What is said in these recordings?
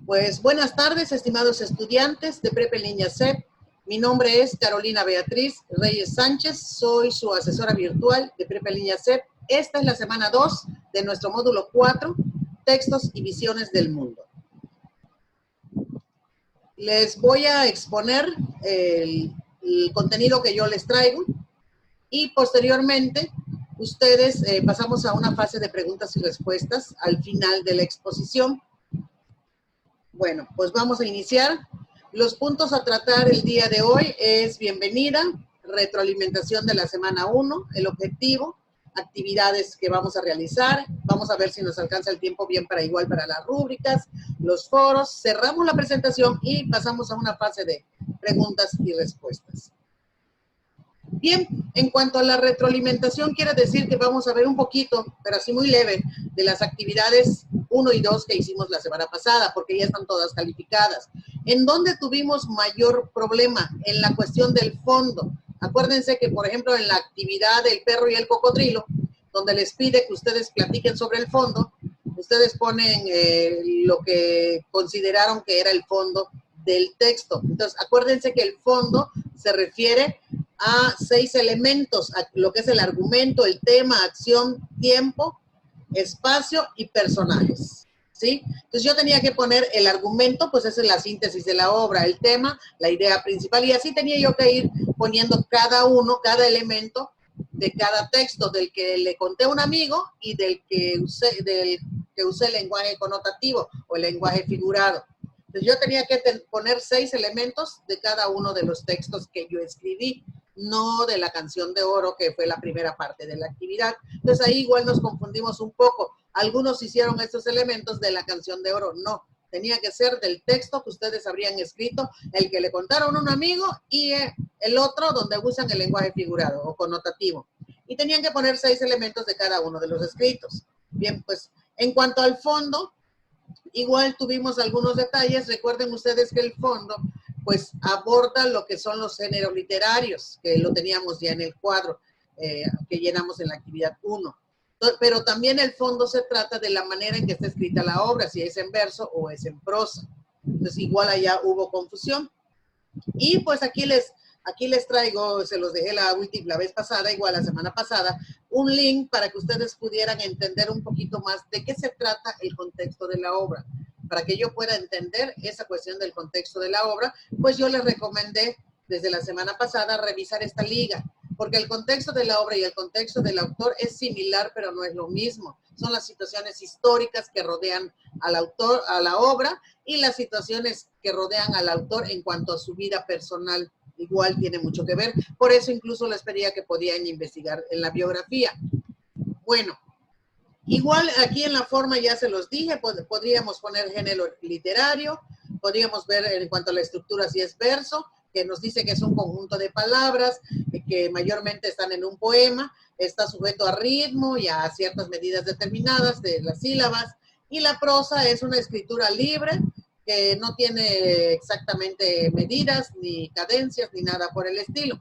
Pues buenas tardes, estimados estudiantes de Prepa en Línea CEP. Mi nombre es Carolina Beatriz Reyes Sánchez, soy su asesora virtual de Prepa en Línea CEP. Esta es la semana 2 de nuestro módulo 4, Textos y Visiones del Mundo. Les voy a exponer el contenido que yo les traigo y posteriormente ustedes pasamos a una fase de preguntas y respuestas al final de la exposición. Bueno, pues vamos a iniciar. Los puntos a tratar el día de hoy es bienvenida, retroalimentación de la semana 1, el objetivo, actividades que vamos a realizar, vamos a ver si nos alcanza el tiempo bien para igual para las rúbricas, los foros, cerramos la presentación y pasamos a una fase de preguntas y respuestas. Bien, en cuanto a la retroalimentación, quiere decir que vamos a ver un poquito, pero así muy leve, de las actividades 1 y 2 que hicimos la semana pasada, porque ya están todas calificadas. ¿En dónde tuvimos mayor problema? En la cuestión del fondo. Acuérdense que, por ejemplo, en la actividad del perro y el cocodrilo, donde les pide que ustedes platiquen sobre el fondo, ustedes ponen lo que consideraron que era el fondo del texto. Entonces, acuérdense que el fondo se refiere a 6 elementos, a lo que es el argumento, el tema, acción, tiempo, espacio y personajes, ¿sí? Entonces yo tenía que poner el argumento, pues esa es la síntesis de la obra, el tema, la idea principal, y así tenía yo que ir poniendo cada uno, cada elemento de cada texto, del que le conté a un amigo y del que usé el lenguaje connotativo o el lenguaje figurado. Entonces yo tenía que poner 6 elementos de cada uno de los textos que yo escribí, no de la canción de oro, que fue la primera parte de la actividad. Entonces ahí igual nos confundimos un poco. Algunos hicieron estos elementos de la canción de oro. No, tenía que ser del texto que ustedes habrían escrito, el que le contaron a un amigo y el otro donde usan el lenguaje figurado o connotativo. Y tenían que poner 6 elementos de cada uno de los escritos. Bien, pues en cuanto al fondo, igual tuvimos algunos detalles. Recuerden ustedes que el fondo pues aborda lo que son los géneros literarios, que lo teníamos ya en el cuadro que llenamos en la actividad 1. Pero también el fondo se trata de la manera en que está escrita la obra, si es en verso o es en prosa. Entonces igual allá hubo confusión. Y pues aquí les traigo, se los dejé la vez pasada, igual la semana pasada, un link para que ustedes pudieran entender un poquito más de qué se trata el contexto de la obra. Para que yo pueda entender esa cuestión del contexto de la obra, pues yo les recomendé desde la semana pasada revisar esta liga, porque el contexto de la obra y el contexto del autor es similar, pero no es lo mismo. Son las situaciones históricas que rodean al autor, a la obra, y las situaciones que rodean al autor en cuanto a su vida personal. Igual tiene mucho que ver. Por eso incluso les pedía que podían investigar en la biografía. Bueno, igual aquí en la forma ya se los dije, podríamos poner género literario, podríamos ver en cuanto a la estructura si es verso, que nos dice que es un conjunto de palabras que mayormente están en un poema, está sujeto a ritmo y a ciertas medidas determinadas de las sílabas, y la prosa es una escritura libre que no tiene exactamente medidas, ni cadencias, ni nada por el estilo.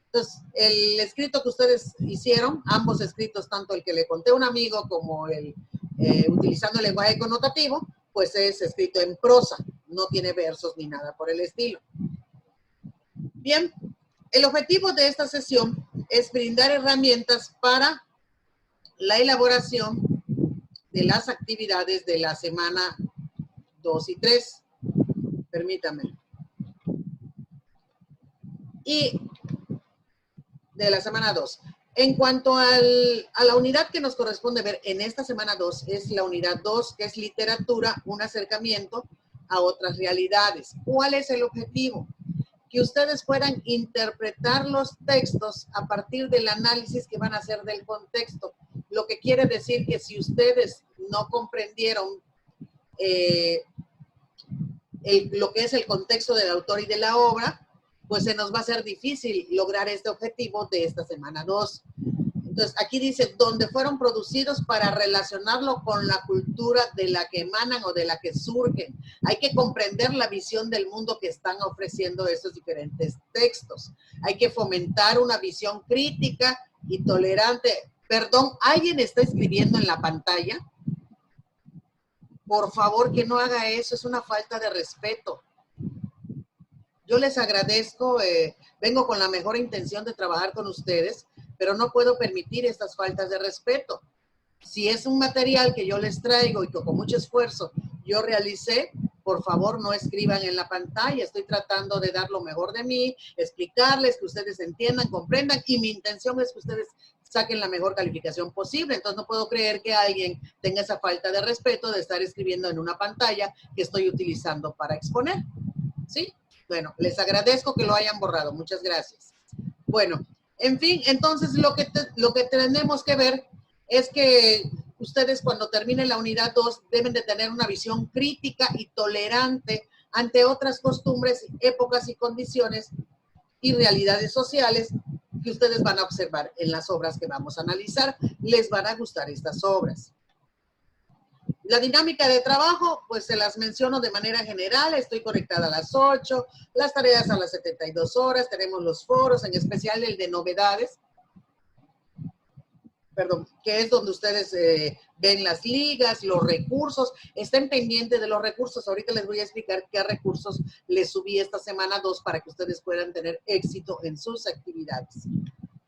Entonces, el escrito que ustedes hicieron, ambos escritos, tanto el que le conté a un amigo como el utilizando el lenguaje connotativo, pues es escrito en prosa, no tiene versos ni nada por el estilo. Bien, el objetivo de esta sesión es brindar herramientas para la elaboración de las actividades de la semana 2 y 3. Permítame. Y de la semana 2. En cuanto a la unidad que nos corresponde ver en esta semana 2, es la unidad 2, que es literatura, un acercamiento a otras realidades. ¿Cuál es el objetivo? Que ustedes puedan interpretar los textos a partir del análisis que van a hacer del contexto. Lo que quiere decir que si ustedes no comprendieron lo que es el contexto del autor y de la obra, pues se nos va a hacer difícil lograr este objetivo de esta semana 2. Entonces, aquí dice, donde fueron producidos para relacionarlo con la cultura de la que emanan o de la que surgen. Hay que comprender la visión del mundo que están ofreciendo estos diferentes textos. Hay que fomentar una visión crítica y tolerante. Perdón, ¿alguien está escribiendo en la pantalla? Por favor, que no haga eso, es una falta de respeto. Yo les agradezco, vengo con la mejor intención de trabajar con ustedes, pero no puedo permitir estas faltas de respeto. Si es un material que yo les traigo y que con mucho esfuerzo yo realicé, por favor no escriban en la pantalla. Estoy tratando de dar lo mejor de mí, explicarles, que ustedes entiendan, comprendan, y mi intención es que ustedes saquen la mejor calificación posible. Entonces no puedo creer que alguien tenga esa falta de respeto de estar escribiendo en una pantalla que estoy utilizando para exponer. ¿Sí? Bueno, les agradezco que lo hayan borrado. Muchas gracias. Bueno, en fin, entonces lo que tenemos que ver es que ustedes cuando terminen la unidad 2 deben de tener una visión crítica y tolerante ante otras costumbres, épocas y condiciones y realidades sociales que ustedes van a observar en las obras que vamos a analizar. Les van a gustar estas obras. La dinámica de trabajo, pues se las menciono de manera general. Estoy conectada a las 8, las tareas a las 72 horas, tenemos los foros, en especial el de novedades, que es donde ustedes ven las ligas, los recursos. Estén pendientes de los recursos. Ahorita les voy a explicar qué recursos les subí esta semana 2 para que ustedes puedan tener éxito en sus actividades.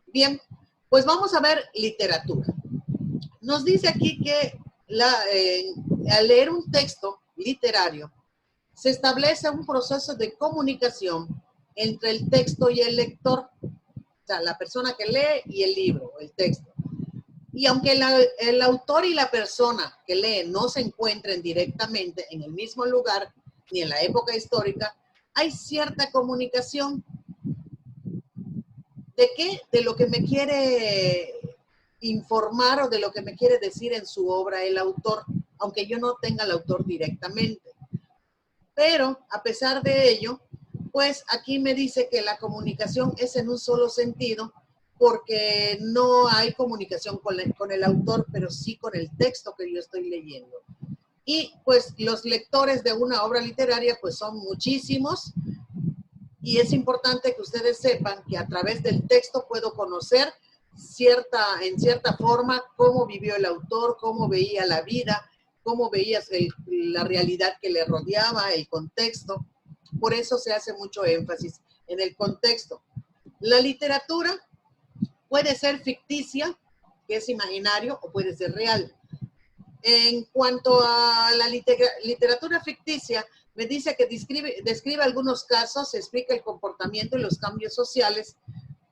Bien, pues vamos a ver literatura. Nos dice aquí que al leer un texto literario se establece un proceso de comunicación entre el texto y el lector, o sea, la persona que lee y el libro, el texto. Y aunque el autor y la persona que lee no se encuentren directamente en el mismo lugar ni en la época histórica, hay cierta comunicación. ¿De qué? De lo que me quiere informar o de lo que me quiere decir en su obra el autor, aunque yo no tenga al autor directamente. Pero a pesar de ello, pues aquí me dice que la comunicación es en un solo sentido, porque no hay comunicación con el autor, pero sí con el texto que yo estoy leyendo. Y pues los lectores de una obra literaria pues son muchísimos, y es importante que ustedes sepan que a través del texto puedo conocer en cierta forma cómo vivió el autor, cómo veía la vida, cómo veía la realidad que le rodeaba, el contexto. Por eso se hace mucho énfasis en el contexto. La literatura puede ser ficticia, que es imaginario, o puede ser real. En cuanto a la literatura ficticia, me dice que describe algunos casos, explica el comportamiento y los cambios sociales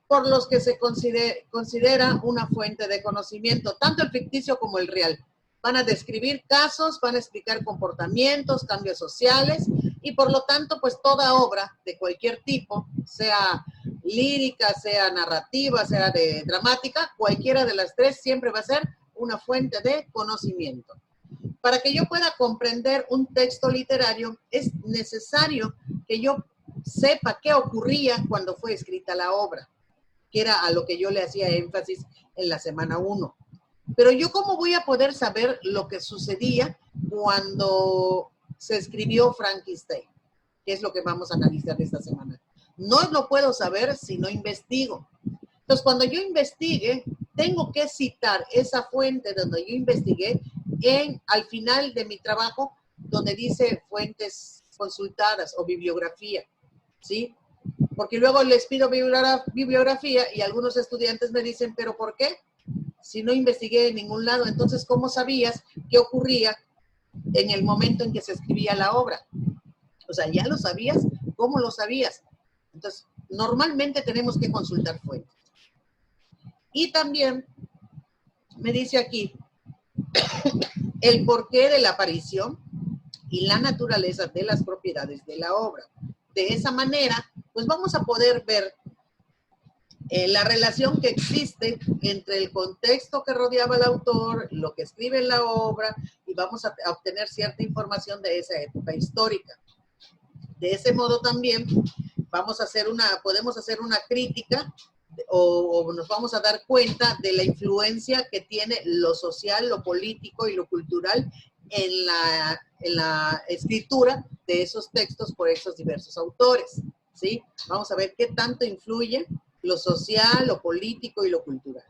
por los que se considera una fuente de conocimiento, tanto el ficticio como el real. Van a describir casos, van a explicar comportamientos, cambios sociales, y por lo tanto, pues toda obra de cualquier tipo, sea lírica, sea narrativa, sea de dramática, cualquiera de las tres siempre va a ser una fuente de conocimiento. Para que yo pueda comprender un texto literario, es necesario que yo sepa qué ocurría cuando fue escrita la obra, que era a lo que yo le hacía énfasis en la semana 1. Pero yo, ¿cómo voy a poder saber lo que sucedía cuando se escribió Frankenstein? Que es lo que vamos a analizar esta semana. No lo puedo saber si no investigo. Entonces, cuando yo investigue, tengo que citar esa fuente donde yo investigué al final de mi trabajo, donde dice fuentes consultadas o bibliografía, ¿sí? Porque luego les pido bibliografía y algunos estudiantes me dicen, ¿pero por qué? Si no investigué en ningún lado, entonces, ¿cómo sabías qué ocurría en el momento en que se escribía la obra? O sea, ¿ya lo sabías? ¿Cómo lo sabías? Entonces, normalmente tenemos que consultar fuentes. Y también me dice aquí el porqué de la aparición y la naturaleza de las propiedades de la obra. De esa manera, pues vamos a poder ver la relación que existe entre el contexto que rodeaba al autor, lo que escribe en la obra, y vamos a obtener cierta información de esa época histórica. De ese modo también podemos hacer una crítica o nos vamos a dar cuenta de la influencia que tiene lo social, lo político y lo cultural en la escritura de esos textos por esos diversos autores, ¿sí? Vamos a ver qué tanto influye lo social, lo político y lo cultural.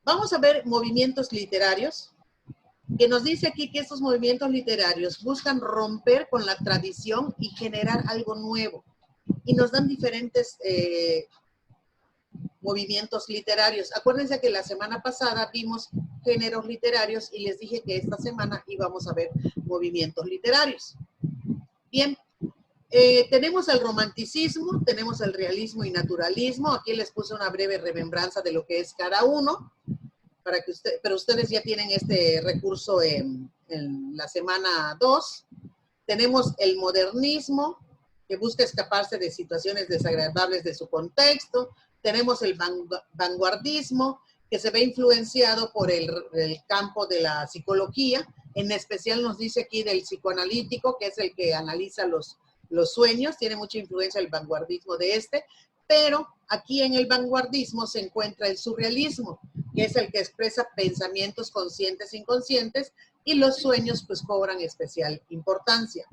Vamos a ver movimientos literarios. que nos dice aquí que estos movimientos literarios buscan romper con la tradición y generar algo nuevo. Y nos dan diferentes movimientos literarios. Acuérdense que la semana pasada vimos géneros literarios y les dije que esta semana íbamos a ver movimientos literarios. Bien, tenemos el romanticismo, tenemos el realismo y naturalismo. Aquí les puse una breve remembranza de lo que es cada uno, para que pero ustedes ya tienen este recurso en la semana 2. Tenemos el modernismo, que busca escaparse de situaciones desagradables de su contexto. Tenemos el vanguardismo, que se ve influenciado por el campo de la psicología. En especial nos dice aquí del psicoanalítico, que es el que analiza los sueños. Tiene mucha influencia el vanguardismo de este. Pero aquí en el vanguardismo se encuentra el surrealismo, que es el que expresa pensamientos conscientes e inconscientes, y los sueños pues cobran especial importancia.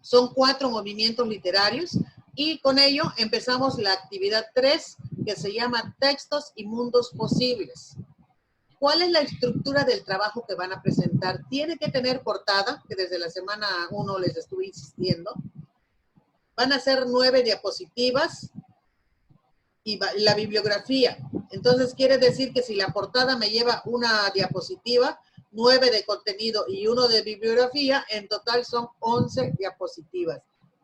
Son 4 movimientos literarios y con ello empezamos la actividad 3, que se llama Textos y Mundos Posibles. ¿Cuál es la estructura del trabajo que van a presentar? Tiene que tener portada, que desde la semana 1 les estuve insistiendo. Van a ser 9 diapositivas y la bibliografía. Entonces quiere decir que si la portada me lleva una diapositiva, 9 de contenido y 1 de bibliografía, en total son 11 diapositivas.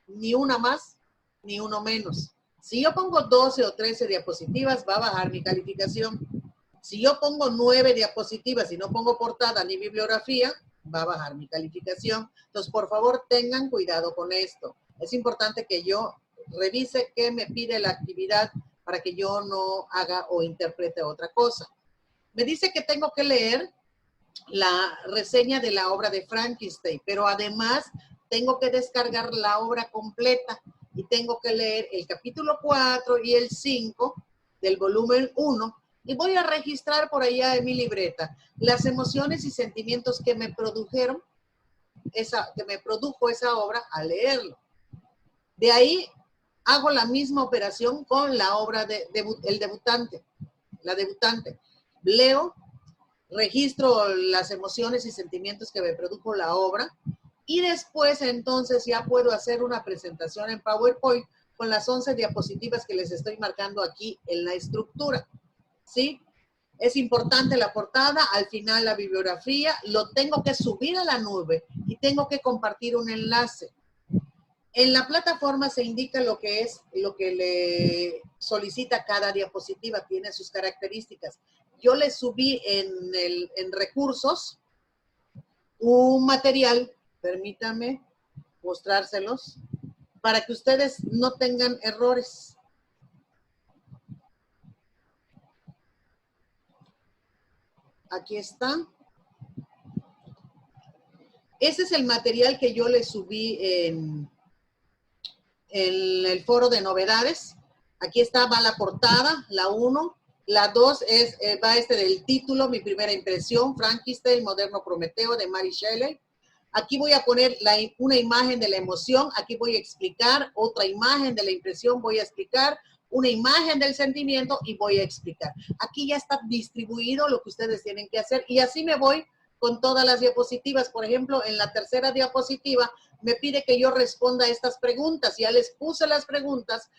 Ni una más, ni uno menos. Si yo pongo 12 o 13 diapositivas, va a bajar mi calificación. Si yo pongo 9 diapositivas y no pongo portada ni bibliografía, va a bajar mi calificación. Entonces, por favor, tengan cuidado con esto. Es importante que yo revise qué me pide la actividad para que yo no haga o interprete otra cosa. Me dice que tengo que leer la reseña de la obra de Frankenstein, pero además tengo que descargar la obra completa y tengo que leer el capítulo 4 y el 5 del volumen 1 y voy a registrar por allá en mi libreta las emociones y sentimientos que me produjeron esa obra al leerlo. De ahí hago la misma operación con la obra la debutante. Leo, registro las emociones y sentimientos que me produjo la obra y después entonces ya puedo hacer una presentación en PowerPoint con las 11 diapositivas que les estoy marcando aquí en la estructura. ¿Sí? Es importante la portada, al final la bibliografía, lo tengo que subir a la nube y tengo que compartir un enlace. En la plataforma se indica lo que le solicita cada diapositiva, tiene sus características. Yo le subí en recursos un material, permítame mostrárselos, para que ustedes no tengan errores. Aquí está. Ese es el material que yo le subí en el foro de novedades. Aquí está, va la portada, la 1. La 2 va del título, mi primera impresión, Frankenstein, Moderno Prometeo, de Mary Shelley. Aquí voy a poner una imagen de la emoción, aquí voy a explicar, otra imagen de la impresión, voy a explicar, una imagen del sentimiento y voy a explicar. Aquí ya está distribuido lo que ustedes tienen que hacer y así me voy con todas las diapositivas. Por ejemplo, en la tercera diapositiva me pide que yo responda a estas preguntas. Ya les puse las preguntas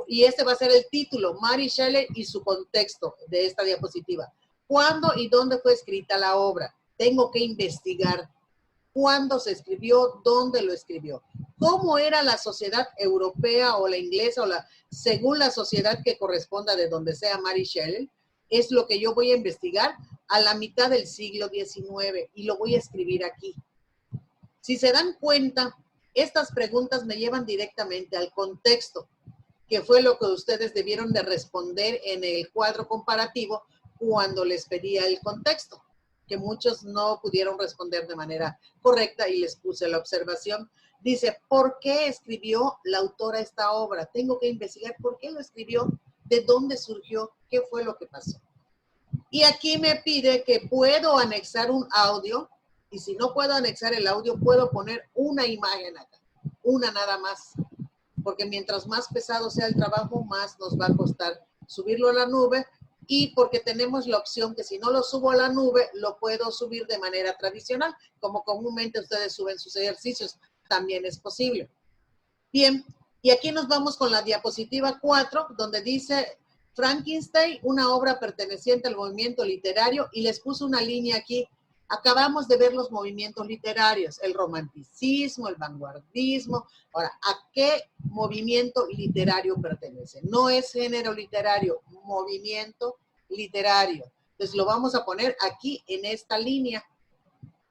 y este va a ser el título, Mary Shelley y su contexto de esta diapositiva. ¿Cuándo y dónde fue escrita la obra? Tengo que investigar cuándo se escribió, dónde lo escribió. ¿Cómo era la sociedad europea o la inglesa según la sociedad que corresponda de donde sea Mary Shelley? Es lo que yo voy a investigar a la mitad del siglo XIX y lo voy a escribir aquí. Si se dan cuenta, estas preguntas me llevan directamente al contexto, que fue lo que ustedes debieron de responder en el cuadro comparativo cuando les pedía el contexto, que muchos no pudieron responder de manera correcta y les puse la observación. Dice, ¿por qué escribió la autora esta obra? Tengo que investigar por qué lo escribió, de dónde surgió, qué fue lo que pasó. Y aquí me pide que puedo anexar un audio, y si no puedo anexar el audio, puedo poner una imagen acá, una nada más, porque mientras más pesado sea el trabajo, más nos va a costar subirlo a la nube, y porque tenemos la opción que si no lo subo a la nube, lo puedo subir de manera tradicional, como comúnmente ustedes suben sus ejercicios, también es posible. Bien, y aquí nos vamos con la diapositiva 4, donde dice Frankenstein, una obra perteneciente al movimiento literario, y les puse una línea aquí. Acabamos de ver los movimientos literarios, el romanticismo, el vanguardismo. Ahora, ¿a qué movimiento literario pertenece? No es género literario, movimiento literario. Entonces lo vamos a poner aquí en esta línea.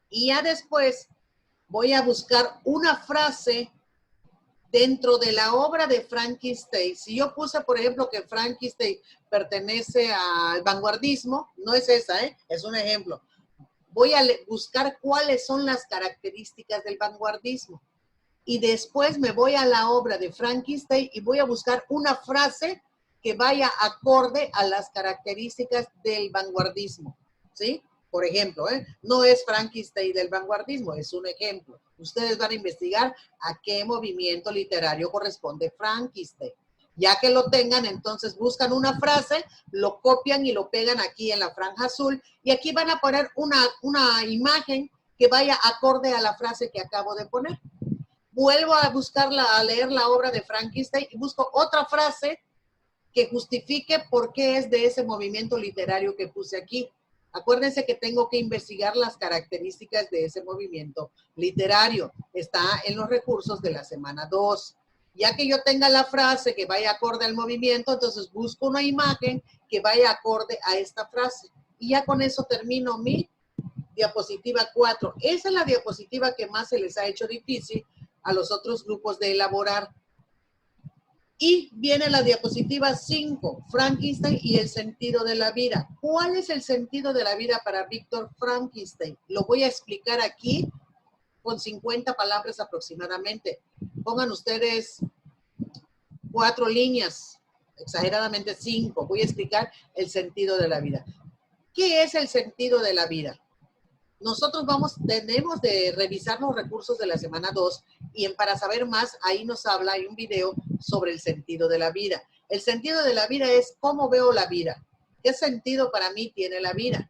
Y ya después voy a buscar una frase dentro de la obra de Frankenstein. Si yo puse, por ejemplo, que Frankenstein pertenece al vanguardismo, no es esa, es un ejemplo. Voy a buscar cuáles son las características del vanguardismo. Y después me voy a la obra de Frankenstein y voy a buscar una frase que vaya acorde a las características del vanguardismo, ¿sí? Por ejemplo, no es Frankenstein del vanguardismo, es un ejemplo. Ustedes van a investigar a qué movimiento literario corresponde Frankenstein. Ya que lo tengan, entonces buscan una frase, lo copian y lo pegan aquí en la franja azul y aquí van a poner una imagen que vaya acorde a la frase que acabo de poner. Vuelvo a buscarla, a leer la obra de Frankenstein y busco otra frase que justifique por qué es de ese movimiento literario que puse aquí. Acuérdense que tengo que investigar las características de ese movimiento literario. Está en los recursos de la semana 2. Ya que yo tenga la frase que vaya acorde al movimiento, entonces busco una imagen que vaya acorde a esta frase. Y ya con eso termino mi diapositiva 4. Esa es la diapositiva que más se les ha hecho difícil a los otros grupos de elaborar. Y viene la diapositiva 5, Frankenstein y el sentido de la vida. ¿Cuál es el sentido de la vida para Víctor Frankenstein? Lo voy a explicar aquí con 50 palabras aproximadamente. Pongan ustedes 4 líneas, exageradamente 5. Voy a explicar el sentido de la vida. ¿Qué es el sentido de la vida? Nosotros tenemos de revisar los recursos de la semana 2 y para saber más, ahí nos habla, hay un video sobre el sentido de la vida. El sentido de la vida es cómo veo la vida. ¿Qué sentido para mí tiene la vida?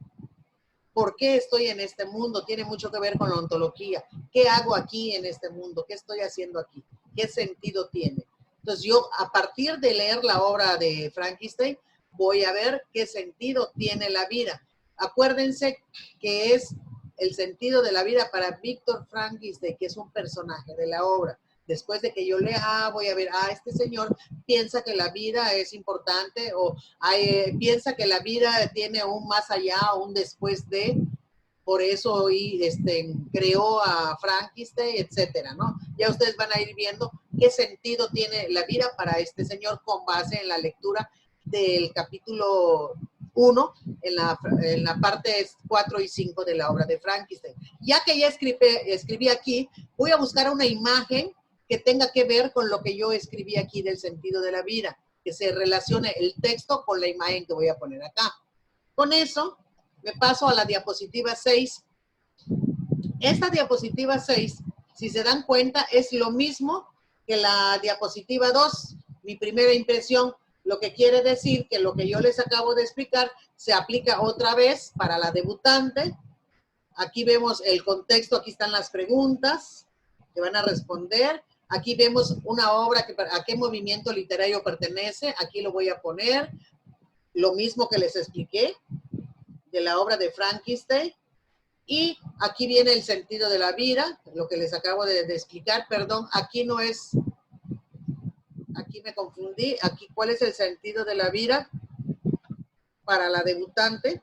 ¿Por qué estoy en este mundo? Tiene mucho que ver con la ontología. ¿Qué hago aquí en este mundo? ¿Qué estoy haciendo aquí? ¿Qué sentido tiene? Entonces yo, a partir de leer la obra de Frankenstein, voy a ver qué sentido tiene la vida. Acuérdense que es el sentido de la vida para Víctor Frankenstein, que es un personaje de la obra. Después de que yo lea, voy a ver, este señor piensa que la vida es importante o piensa que la vida tiene un más allá, un después de, por eso creó a Frankenstein, etcétera, ¿no? Ya ustedes van a ir viendo qué sentido tiene la vida para este señor con base en la lectura del capítulo 1 en la parte 4 y 5 de la obra de Frankenstein. Ya que ya escribí aquí, voy a buscar una imagen que tenga que ver con lo que yo escribí aquí del sentido de la vida, que se relacione el texto con la imagen que voy a poner acá. Con eso, me paso a la diapositiva 6. Esta diapositiva 6, si se dan cuenta, es lo mismo que la diapositiva 2, mi primera impresión, lo que quiere decir que lo que yo les acabo de explicar se aplica otra vez para la debutante. Aquí vemos el contexto, aquí están las preguntas que van a responder. Aquí vemos una obra a qué movimiento literario pertenece. Aquí lo voy a poner. Lo mismo que les expliqué de la obra de Frankenstein. Y aquí viene el sentido de la vida, lo que les acabo de explicar. Perdón, aquí no es... Aquí me confundí. Aquí, ¿cuál es el sentido de la vida para la debutante?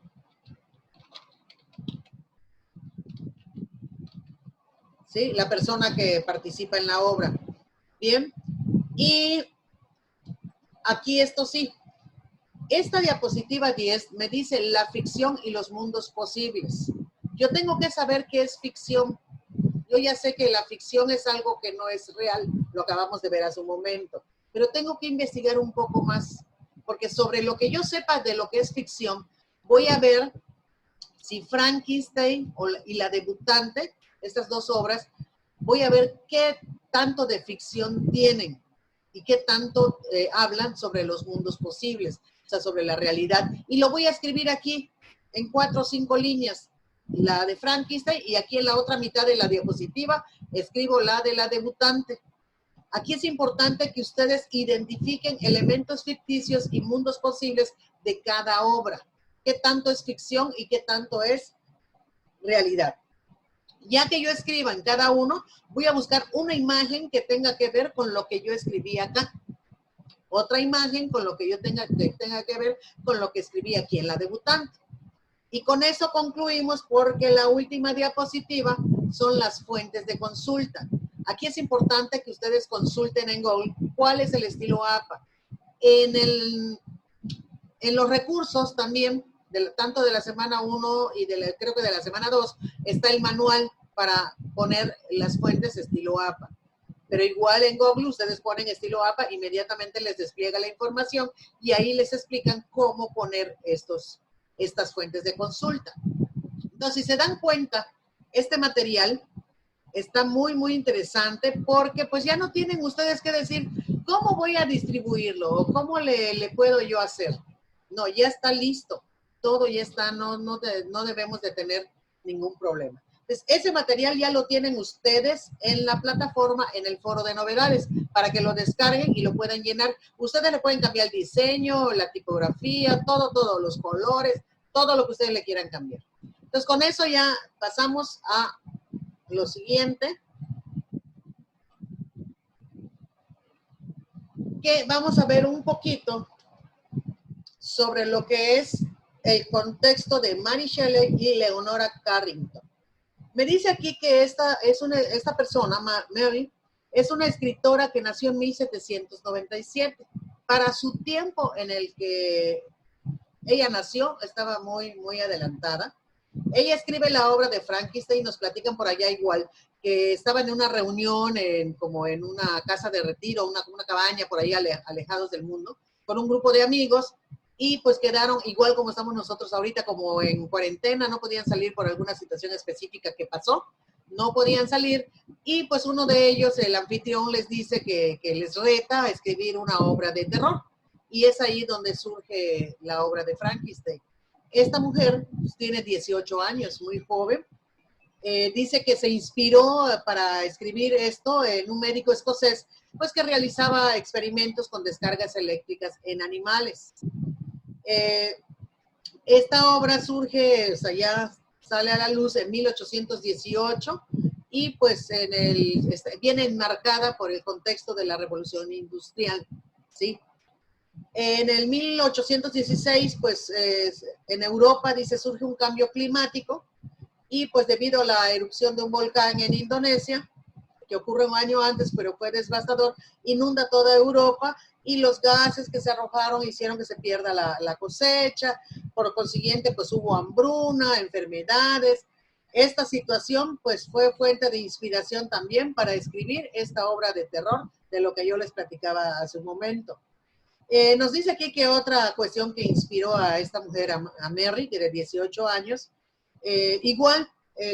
¿Sí? La persona que participa en la obra. Bien. Y aquí esto sí. Esta diapositiva 10 me dice la ficción y los mundos posibles. Yo tengo que saber qué es ficción. Yo ya sé que la ficción es algo que no es real, lo acabamos de ver hace un momento, pero tengo que investigar un poco más, porque sobre lo que yo sepa de lo que es ficción, voy a ver si Frankenstein y la debutante, estas dos obras, voy a ver qué tanto de ficción tienen y qué tanto hablan sobre los mundos posibles. o sea, sobre la realidad. Y lo voy a escribir aquí en 4 o 5 líneas, la de Frankenstein, y aquí en la otra mitad de la diapositiva escribo la de la debutante. Aquí es importante que ustedes identifiquen elementos ficticios y mundos posibles de cada obra. ¿Qué tanto es ficción y qué tanto es realidad? Ya que yo escriba en cada uno, voy a buscar una imagen que tenga que ver con lo que yo escribí acá. Otra imagen con lo que yo tenga que ver con lo que escribí aquí en la debutante. Y con eso concluimos porque la última diapositiva son las fuentes de consulta. Aquí es importante que ustedes consulten en Google cuál es el estilo APA. En los recursos también, tanto de la semana 1 y creo que de la semana 2, está el manual para poner las fuentes estilo APA. Pero igual en Google ustedes ponen estilo APA, inmediatamente les despliega la información y ahí les explican cómo poner estas fuentes de consulta. Entonces, si se dan cuenta, este material está muy, muy interesante porque pues ya no tienen ustedes que decir cómo voy a distribuirlo o cómo le puedo yo hacer. No, ya está listo. Todo ya está, no debemos de tener ningún problema. Entonces, ese material ya lo tienen ustedes en la plataforma, en el foro de novedades, para que lo descarguen y lo puedan llenar. Ustedes le pueden cambiar el diseño, la tipografía, todo, los colores, todo lo que ustedes le quieran cambiar. Entonces, con eso ya pasamos a lo siguiente, que vamos a ver un poquito sobre lo que es el contexto de Mary Shelley y Leonora Carrington. Me dice aquí que esta persona, Mary, es una escritora que nació en 1797. Para su tiempo en el que ella nació, estaba muy, muy adelantada. Ella escribe la obra de Frankenstein, nos platican por allá igual, que estaba en una reunión, como en una casa de retiro, una cabaña por ahí alejados del mundo, con un grupo de amigos, y pues quedaron igual como estamos nosotros ahorita, como en cuarentena, no podían salir por alguna situación específica que pasó, no podían salir, y pues uno de ellos, el anfitrión, les dice que les reta a escribir una obra de terror, y es ahí donde surge la obra de Frankenstein. Esta mujer pues, tiene 18 años, muy joven. Dice que se inspiró para escribir esto en un médico escocés, pues que realizaba experimentos con descargas eléctricas en animales. Esta obra surge, o sea, ya sale a la luz en 1818 y pues viene enmarcada por el contexto de la Revolución Industrial, ¿sí? En el 1816, pues en Europa, dice, surge un cambio climático y pues debido a la erupción de un volcán en Indonesia, que ocurre un año antes, pero fue devastador, inunda toda Europa y los gases que se arrojaron hicieron que se pierda la cosecha, por consiguiente, pues hubo hambruna, enfermedades. Esta situación, pues fue fuente de inspiración también para escribir esta obra de terror, de lo que yo les platicaba hace un momento. Nos dice aquí que otra cuestión que inspiró a esta mujer, a Mary, que de 18 años, igual,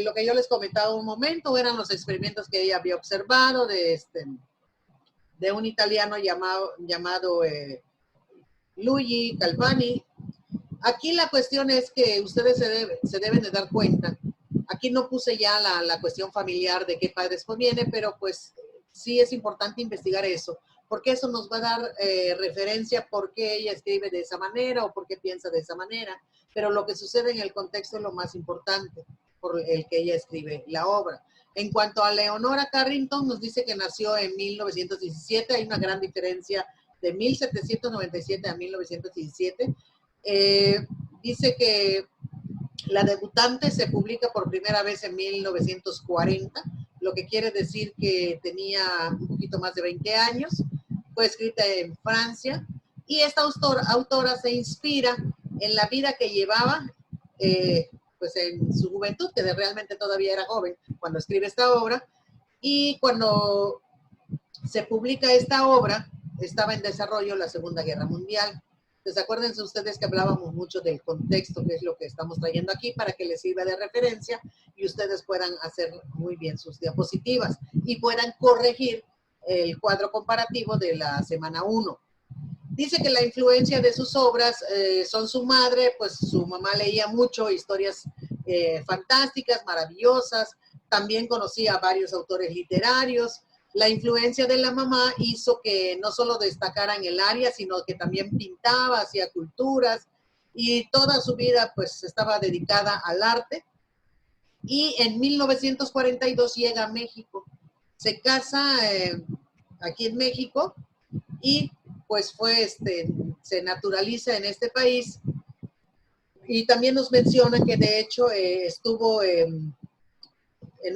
lo que yo les comentaba un momento, eran los experimentos que ella había observado de un italiano llamado Luigi Galvani. Aquí la cuestión es que ustedes se deben de dar cuenta. Aquí no puse ya la cuestión familiar de qué padres conviene, pero pues sí es importante investigar eso, porque eso nos va a dar referencia por qué ella escribe de esa manera o por qué piensa de esa manera, pero lo que sucede en el contexto es lo más importante por el que ella escribe la obra. En cuanto a Leonora Carrington, nos dice que nació en 1917, hay una gran diferencia de 1797 a 1917. Dice que la debutante se publica por primera vez en 1940, lo que quiere decir que tenía un poquito más de 20 años. Fue escrita en Francia y esta autora se inspira en la vida que llevaba pues en su juventud, que realmente todavía era joven cuando escribe esta obra, y cuando se publica esta obra estaba en desarrollo la Segunda Guerra Mundial. Entonces, acuérdense ustedes que hablábamos mucho del contexto, que es lo que estamos trayendo aquí, para que les sirva de referencia y ustedes puedan hacer muy bien sus diapositivas y puedan corregir el cuadro comparativo de la semana 1. Dice que la influencia de sus obras son su madre, pues su mamá leía mucho historias fantásticas, maravillosas, también conocía a varios autores literarios. La influencia de la mamá hizo que no solo destacara en el área, sino que también pintaba, hacía culturas, y toda su vida pues estaba dedicada al arte. Y en 1942 llega a México, se casa aquí en México y pues se naturaliza en este país. Y también nos menciona que de hecho estuvo en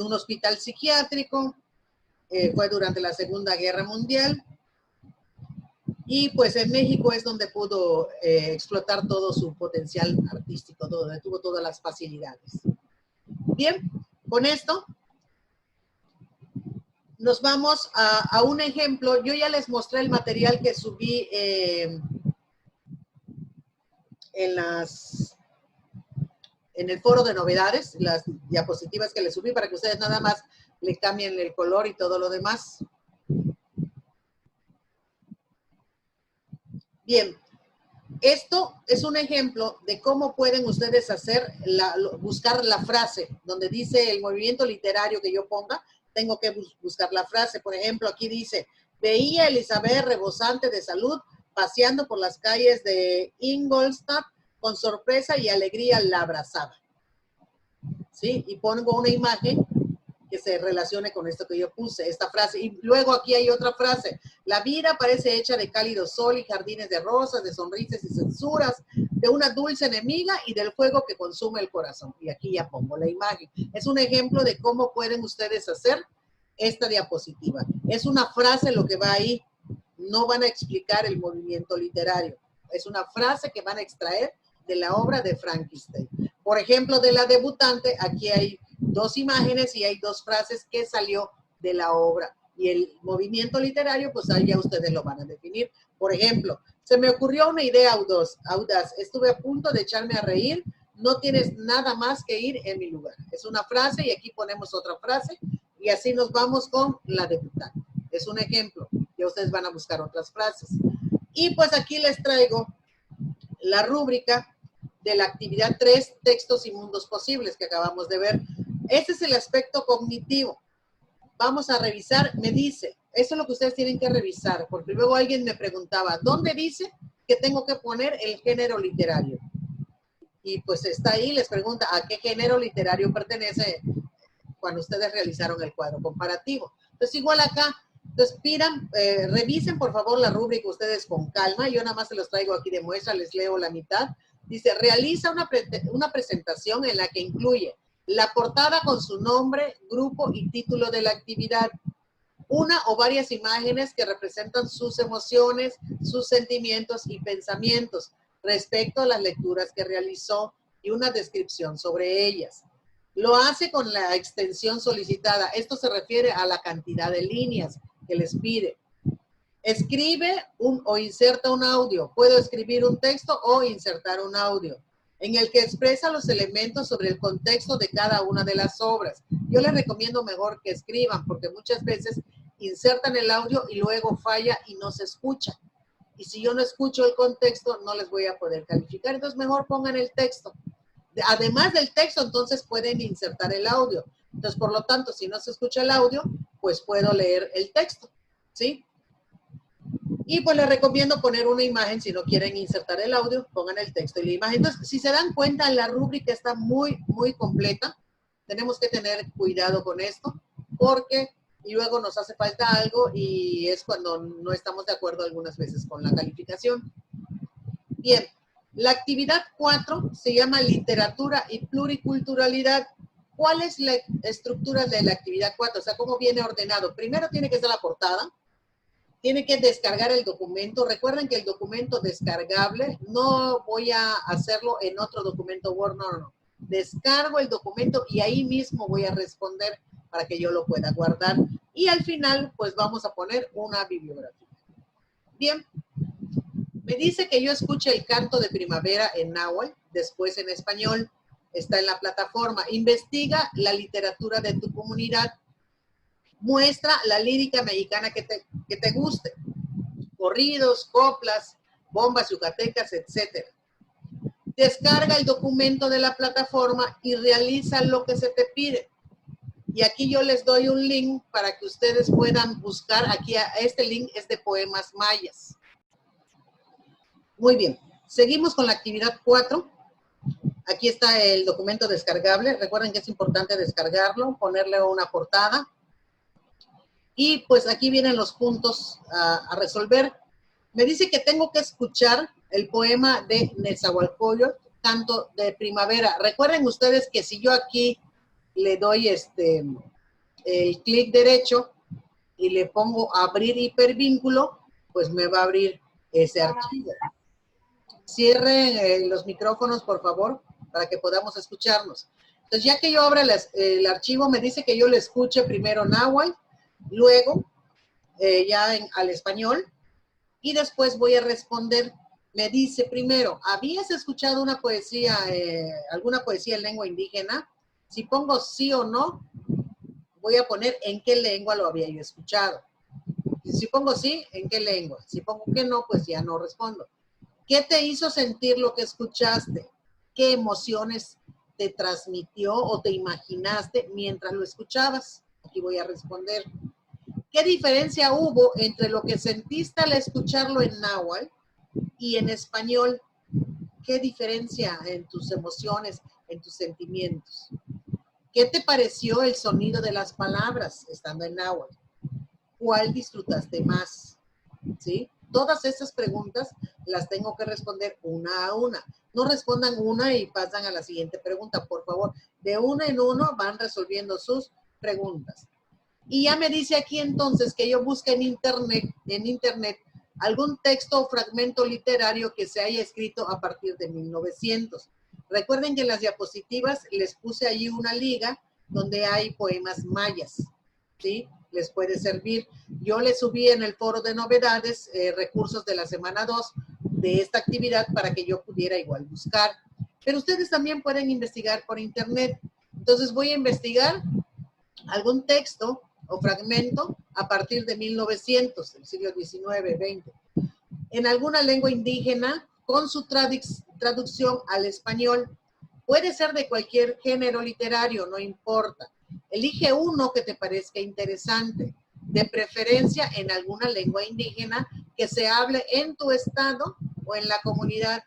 un hospital psiquiátrico, fue durante la Segunda Guerra Mundial, y pues en México es donde pudo explotar todo su potencial artístico, donde tuvo todas las facilidades. Bien, con esto nos vamos a un ejemplo. Yo ya les mostré el material que subí en el foro de novedades, las diapositivas que les subí para que ustedes nada más le cambien el color y todo lo demás. Bien, esto es un ejemplo de cómo pueden ustedes buscar la frase, donde dice el movimiento literario que yo ponga, tengo que buscar la frase. Por ejemplo, aquí dice, veía a Elizabeth rebosante de salud, paseando por las calles de Ingolstadt, con sorpresa y alegría la abrazaba. ¿Sí? Y pongo una imagen que se relacione con esto que yo puse, esta frase. Y luego aquí hay otra frase. La vida parece hecha de cálido sol y jardines de rosas, de sonrisas y censuras, de una dulce enemiga y del fuego que consume el corazón. Y aquí ya pongo la imagen. Es un ejemplo de cómo pueden ustedes hacer esta diapositiva. Es una frase lo que va ahí. No van a explicar el movimiento literario. Es una frase que van a extraer de la obra de Frankenstein. Por ejemplo, de la debutante, aquí hay dos imágenes y hay dos frases que salió de la obra. Y el movimiento literario, pues ahí ya ustedes lo van a definir. Por ejemplo, se me ocurrió una idea audaz. Estuve a punto de echarme a reír. No tienes nada más que ir en mi lugar. Es una frase y aquí ponemos otra frase y así nos vamos con la debutante. Es un ejemplo. Ya ustedes van a buscar otras frases. Y pues aquí les traigo la rúbrica de la actividad 3, textos y mundos posibles, que acabamos de ver. Ese es el aspecto cognitivo. Vamos a revisar, me dice, eso es lo que ustedes tienen que revisar, porque luego alguien me preguntaba, ¿dónde dice que tengo que poner el género literario? Y pues está ahí, les pregunta, ¿a qué género literario pertenece cuando ustedes realizaron el cuadro comparativo? Entonces, igual acá, entonces revisen por favor la rúbrica ustedes con calma. Yo nada más se los traigo aquí de muestra, les leo la mitad. Dice, realiza una presentación en la que incluye la portada con su nombre, grupo y título de la actividad, una o varias imágenes que representan sus emociones, sus sentimientos y pensamientos respecto a las lecturas que realizó y una descripción sobre ellas. Lo hace con la extensión solicitada. Esto se refiere a la cantidad de líneas que les pide. Escribe o inserta un audio. Puedo escribir un texto o insertar un audio en el que expresa los elementos sobre el contexto de cada una de las obras. Yo les recomiendo mejor que escriban porque muchas veces insertan el audio y luego falla y no se escucha. Y si yo no escucho el contexto, no les voy a poder calificar. Entonces, mejor pongan el texto. Además del texto, entonces pueden insertar el audio. Entonces, por lo tanto, si no se escucha el audio, pues puedo leer el texto, ¿sí? Y pues les recomiendo poner una imagen. Si no quieren insertar el audio, pongan el texto y la imagen. Entonces, si se dan cuenta, la rúbrica está muy, muy completa. Tenemos que tener cuidado con esto, porque luego nos hace falta algo y es cuando no estamos de acuerdo algunas veces con la calificación. Bien, la actividad 4 se llama literatura y pluriculturalidad. ¿Cuál es la estructura de la actividad 4? O sea, ¿cómo viene ordenado? Primero tiene que ser la portada. Tiene que descargar el documento. Recuerden que el documento descargable, no voy a hacerlo en otro documento Word, no. Descargo el documento y ahí mismo voy a responder para que yo lo pueda guardar. Y al final, pues vamos a poner una bibliografía. Bien, me dice que yo escuche el canto de primavera en náhuatl, después en español. Está en la plataforma. Investiga la literatura de tu comunidad. Muestra la lírica mexicana que te guste. Corridos, coplas, bombas yucatecas, etcétera. Descarga el documento de la plataforma y realiza lo que se te pide. Y aquí yo les doy un link para que ustedes puedan buscar. Aquí este link es de poemas mayas. Muy bien. Seguimos con la actividad 4. Aquí está el documento descargable. Recuerden que es importante descargarlo, ponerle una portada. Y pues aquí vienen los puntos a resolver. Me dice que tengo que escuchar el poema de Nezahualcóyotl, Canto de Primavera. Recuerden ustedes que si yo aquí le doy el clic derecho y le pongo abrir hipervínculo, pues me va a abrir ese archivo. Cierren los micrófonos, por favor, para que podamos escucharnos. Entonces, ya que yo abra el archivo, me dice que yo le escuche primero náhuatl, luego al español, y después voy a responder. Me dice primero, ¿habías escuchado una poesía, alguna poesía en lengua indígena? Si pongo sí o no, voy a poner en qué lengua lo había yo escuchado. Si pongo sí, ¿en qué lengua? Si pongo que no, pues ya no respondo. ¿Qué te hizo sentir lo que escuchaste? ¿Qué emociones te transmitió o te imaginaste mientras lo escuchabas? Aquí voy a responder. ¿Qué diferencia hubo entre lo que sentiste al escucharlo en náhuatl y en español? ¿Qué diferencia en tus emociones, en tus sentimientos? ¿Qué te pareció el sonido de las palabras estando en náhuatl? ¿Cuál disfrutaste más? ¿Sí? Todas estas preguntas las tengo que responder una a una. No respondan una y pasan a la siguiente pregunta, por favor. De uno en uno van resolviendo sus preguntas. Y ya me dice aquí entonces que yo busque en internet algún texto o fragmento literario que se haya escrito a partir de 1900. Recuerden que en las diapositivas les puse allí una liga donde hay poemas mayas, ¿sí? Les puede servir. Yo les subí en el foro de novedades recursos de la semana 2 de esta actividad para que yo pudiera igual buscar. Pero ustedes también pueden investigar por internet. Entonces voy a investigar algún texto o fragmento a partir de 1900, del siglo XIX, XX, en alguna lengua indígena con su traducción al español. Puede ser de cualquier género literario, no importa. Elige uno que te parezca interesante, de preferencia en alguna lengua indígena que se hable en tu estado o en la comunidad.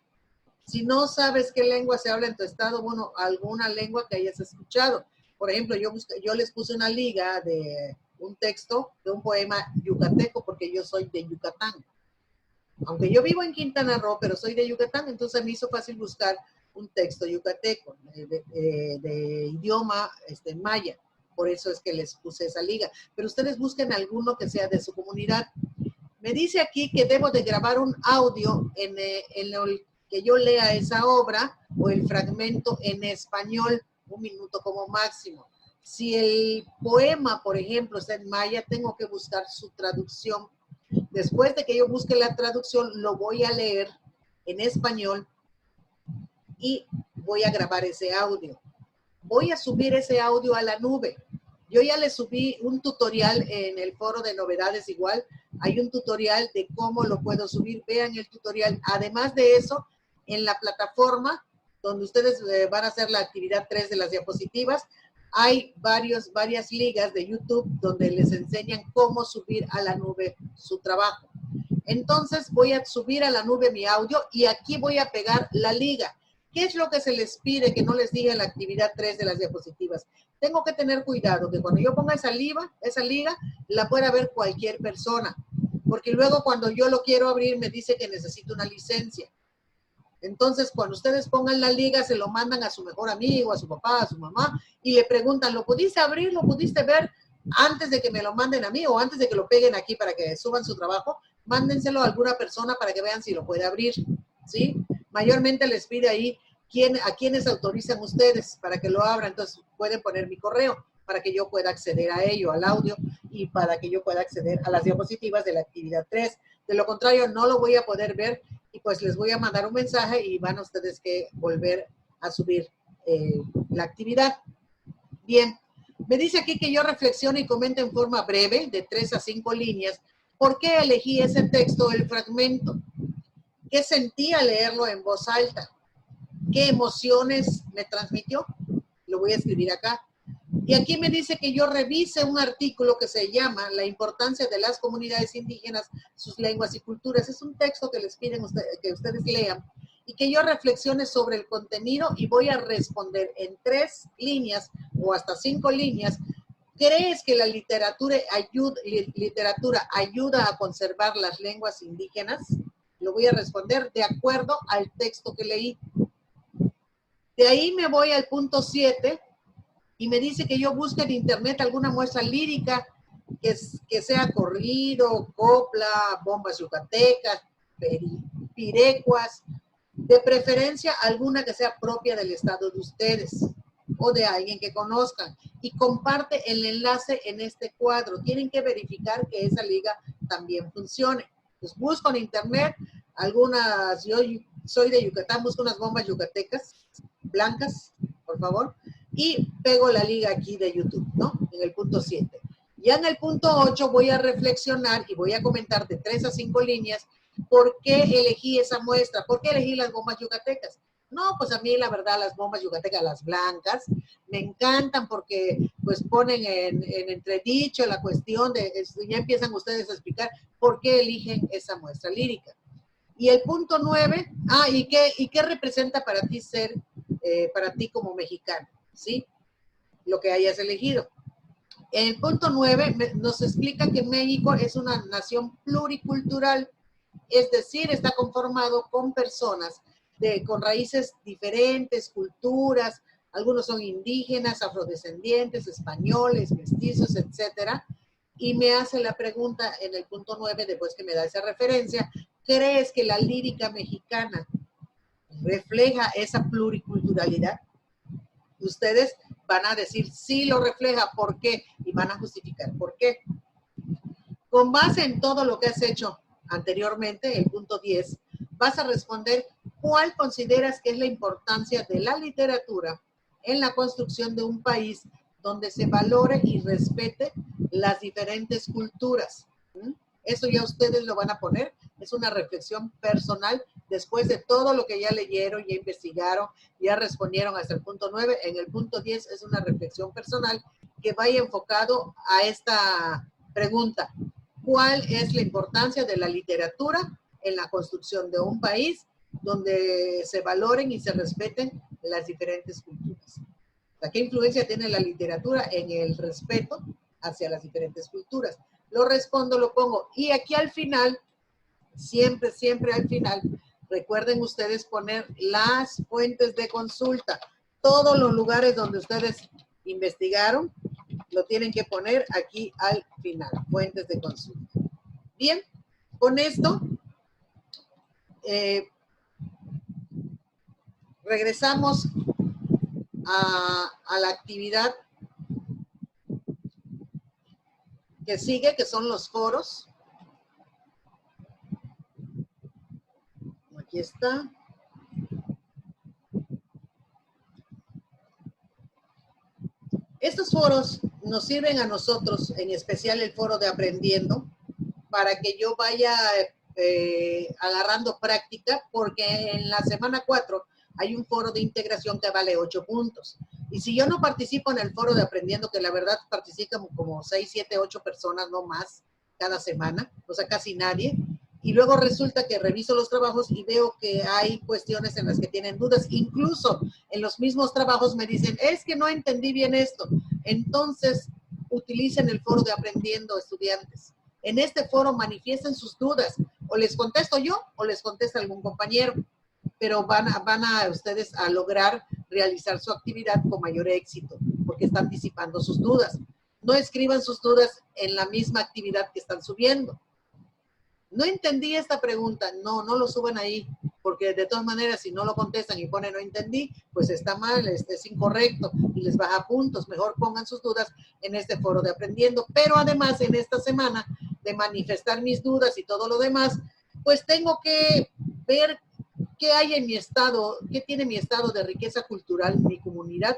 Si no sabes qué lengua se habla en tu estado, bueno, alguna lengua que hayas escuchado. Por ejemplo, yo les puse una liga de un texto de un poema yucateco porque yo soy de Yucatán. Aunque yo vivo en Quintana Roo, pero soy de Yucatán, entonces me hizo fácil buscar un texto yucateco de idioma maya. Por eso es que les puse esa liga. Pero ustedes busquen alguno que sea de su comunidad. Me dice aquí que debo de grabar un audio en el que yo lea esa obra o el fragmento en español, 1 minuto como máximo. Si el poema, por ejemplo, está en maya, tengo que buscar su traducción. Después de que yo busque la traducción, lo voy a leer en español y voy a grabar ese audio. Voy a subir ese audio a la nube. Yo ya le subí un tutorial en el foro de novedades igual. Hay un tutorial de cómo lo puedo subir. Vean el tutorial. Además de eso, en la plataforma donde ustedes van a hacer la actividad 3 de las diapositivas, hay varias ligas de YouTube donde les enseñan cómo subir a la nube su trabajo. Entonces voy a subir a la nube mi audio y aquí voy a pegar la liga. ¿Qué es lo que se les pide que no les diga en la actividad 3 de las diapositivas? Tengo que tener cuidado que cuando yo ponga esa liga, la pueda ver cualquier persona. Porque luego cuando yo lo quiero abrir me dice que necesito una licencia. Entonces, cuando ustedes pongan la liga, se lo mandan a su mejor amigo, a su papá, a su mamá, y le preguntan, ¿lo pudiste abrir? ¿Lo pudiste ver? Antes de que me lo manden a mí o antes de que lo peguen aquí para que suban su trabajo, mándenselo a alguna persona para que vean si lo puede abrir, ¿sí? Mayormente les pide ahí a quiénes autorizan ustedes para que lo abran. Entonces, pueden poner mi correo para que yo pueda acceder a ello, al audio, y para que yo pueda acceder a las diapositivas de la actividad 3. De lo contrario, no lo voy a poder ver y pues les voy a mandar un mensaje y van ustedes que volver a subir la actividad. Bien, me dice aquí que yo reflexione y comente en forma breve, de 3 a 5 líneas, por qué elegí ese texto, el fragmento. ¿Qué sentí al leerlo en voz alta? ¿Qué emociones me transmitió? Lo voy a escribir acá. Y aquí me dice que yo revise un artículo que se llama La importancia de las comunidades indígenas, sus lenguas y culturas. Es un texto que les piden que ustedes lean y que yo reflexione sobre el contenido y voy a responder en 3 líneas o hasta 5 líneas. ¿Crees que la literatura ayuda a conservar las lenguas indígenas? Lo voy a responder de acuerdo al texto que leí. De ahí me voy al punto 7 y me dice que yo busque en internet alguna muestra lírica que sea corrido, copla, bombas yucatecas, pirecuas, de preferencia alguna que sea propia del estado de ustedes o de alguien que conozcan, y comparte el enlace en este cuadro. Tienen que verificar que esa liga también funcione. Pues busco en internet algunas, yo soy de Yucatán, busco unas bombas yucatecas blancas, por favor, y pego la liga aquí de YouTube, ¿no? En el punto 7. Ya en el punto 8 voy a reflexionar y voy a comentar de 3 a 5 líneas por qué elegí esa muestra, por qué elegí las bombas yucatecas. No, pues a mí la verdad las bombas yucatecas, las blancas, me encantan porque pues ponen en entredicho la cuestión de, ya empiezan ustedes a explicar por qué eligen esa muestra lírica. Y el punto 9, ¿y qué representa para ti ser, para ti como mexicano? ¿Sí? Lo que hayas elegido. En el punto 9 nos explica que México es una nación pluricultural, es decir, está conformado con personas con raíces diferentes, culturas, algunos son indígenas, afrodescendientes, españoles, mestizos, etcétera. Y me hace la pregunta en el punto 9, después que me da esa referencia, ¿crees que la lírica mexicana refleja esa pluriculturalidad? Ustedes van a decir, sí lo refleja, ¿por qué? Y van a justificar por qué. Con base en todo lo que has hecho anteriormente, el punto 10, vas a responder cuál consideras que es la importancia de la literatura en la construcción de un país donde se valore y respete las diferentes culturas. Eso ya ustedes lo van a poner, es una reflexión personal después de todo lo que ya leyeron, ya investigaron, ya respondieron hasta el punto 9. En el punto 10 es una reflexión personal que vaya enfocado a esta pregunta. ¿Cuál es la importancia de la literatura en la construcción de un país donde se valoren y se respeten las diferentes culturas? ¿Qué influencia tiene la literatura en el respeto hacia las diferentes culturas? Lo respondo, lo pongo. Y aquí al final, siempre al final, recuerden ustedes poner las fuentes de consulta. Todos los lugares donde ustedes investigaron, lo tienen que poner aquí al final, fuentes de consulta. Bien, con esto regresamos a la actividad que sigue, que son los foros. Aquí está. Estos foros nos sirven a nosotros, en especial el foro de Aprendiendo, para que yo vaya agarrando práctica, porque en la semana 4 hay un foro de integración que vale 8 puntos. Y si yo no participo en el foro de Aprendiendo, que la verdad participan como 6, 7, 8 personas, no más, cada semana, o sea, casi nadie, y luego resulta que reviso los trabajos y veo que hay cuestiones en las que tienen dudas. Incluso en los mismos trabajos me dicen, es que no entendí bien esto. Entonces, utilicen el foro de Aprendiendo, estudiantes. En este foro manifiesten sus dudas. O les contesto yo o les contesta algún compañero. Pero van a ustedes a lograr realizar su actividad con mayor éxito, porque están disipando sus dudas. No escriban sus dudas en la misma actividad que están subiendo. No entendí esta pregunta. No lo suban ahí, porque de todas maneras, si no lo contestan y ponen no entendí, pues está mal, es incorrecto y les baja puntos. Mejor pongan sus dudas en este foro de Aprendiendo. Pero además, en esta semana de manifestar mis dudas y todo lo demás, pues tengo que ver qué hay en mi estado, qué tiene mi estado de riqueza cultural, mi comunidad,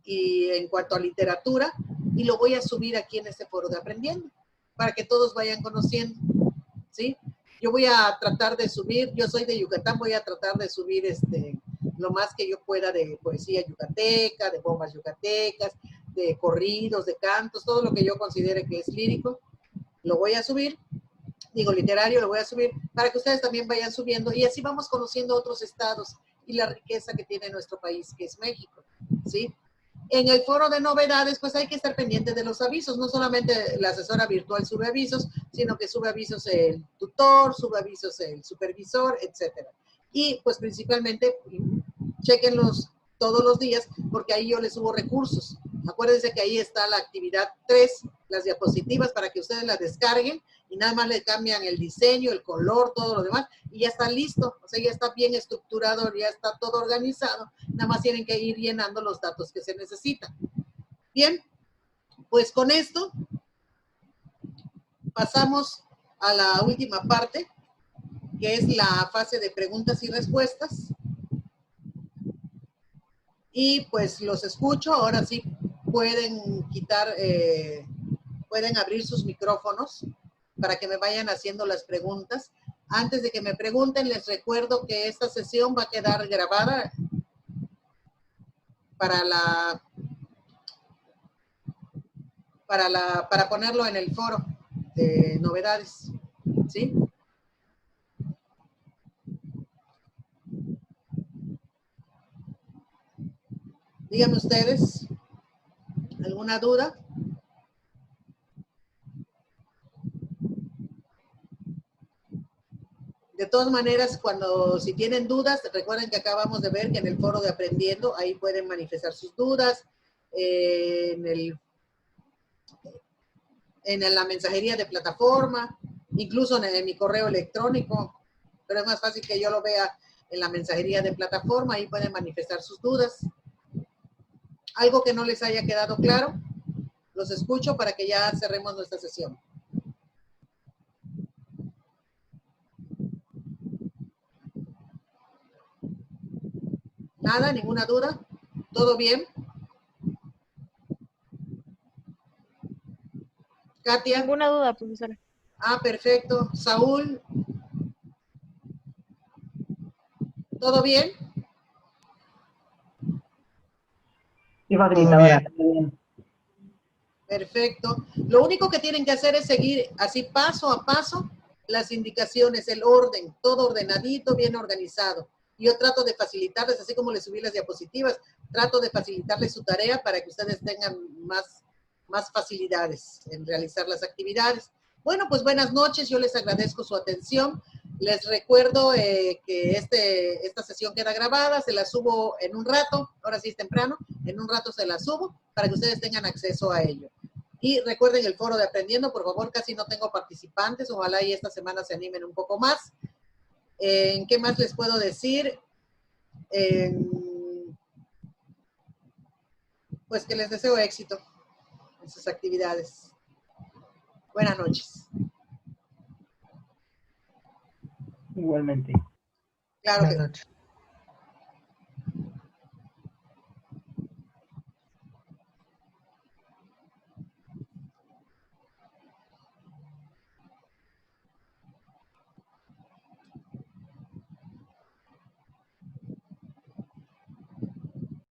y en cuanto a literatura, y lo voy a subir aquí en este foro de Aprendiendo, para que todos vayan conociendo. ¿Sí? Yo voy a tratar de subir, yo soy de Yucatán, voy a tratar de subir lo más que yo pueda de poesía yucateca, de bombas yucatecas, de corridos, de cantos, todo lo que yo considere que es lírico, lo voy a subir, digo literario, lo voy a subir, para que ustedes también vayan subiendo y así vamos conociendo otros estados y la riqueza que tiene nuestro país, que es México, ¿sí? En el foro de novedades, pues hay que estar pendiente de los avisos. No solamente la asesora virtual sube avisos, sino que sube avisos el tutor, sube avisos el supervisor, etcétera. Y pues principalmente, chequenlos todos los días, porque ahí yo les subo recursos. Acuérdense que ahí está la actividad 3, las diapositivas, para que ustedes las descarguen y nada más le cambian el diseño, el color, todo lo demás, y ya está listo. O sea, ya está bien estructurado, ya está todo organizado. Nada más tienen que ir llenando los datos que se necesitan. Bien, pues con esto pasamos a la última parte, que es la fase de preguntas y respuestas. Y pues los escucho, ahora sí pueden pueden abrir sus micrófonos para que me vayan haciendo las preguntas. Antes de que me pregunten, les recuerdo que esta sesión va a quedar grabada para ponerlo en el foro de novedades, ¿sí? Díganme ustedes, ¿alguna duda? De todas maneras, si tienen dudas, recuerden que acabamos de ver que en el foro de Aprendiendo, ahí pueden manifestar sus dudas, en la mensajería de plataforma, incluso en mi correo electrónico, pero es más fácil que yo lo vea en la mensajería de plataforma, ahí pueden manifestar sus dudas. Algo que no les haya quedado claro, los escucho para que ya cerremos nuestra sesión. ¿Nada? ¿Ninguna duda? ¿Todo bien? Katia. Ninguna duda, profesora. Ah, perfecto. Saúl. ¿Todo bien? Sí, facilitadora. Perfecto. Lo único que tienen que hacer es seguir así paso a paso las indicaciones, el orden, todo ordenadito, bien organizado. Yo trato de facilitarles, así como les subí las diapositivas, trato de facilitarles su tarea para que ustedes tengan más facilidades en realizar las actividades. Bueno, pues buenas noches, yo les agradezco su atención. Les recuerdo que esta sesión queda grabada, se la subo en un rato, ahora sí es temprano, en un rato se la subo para que ustedes tengan acceso a ello. Y recuerden el foro de Aprendiendo, por favor, casi no tengo participantes, ojalá y esta semana se animen un poco más. ¿Qué más les puedo decir? Pues que les deseo éxito en sus actividades. Buenas noches. Igualmente. Claro que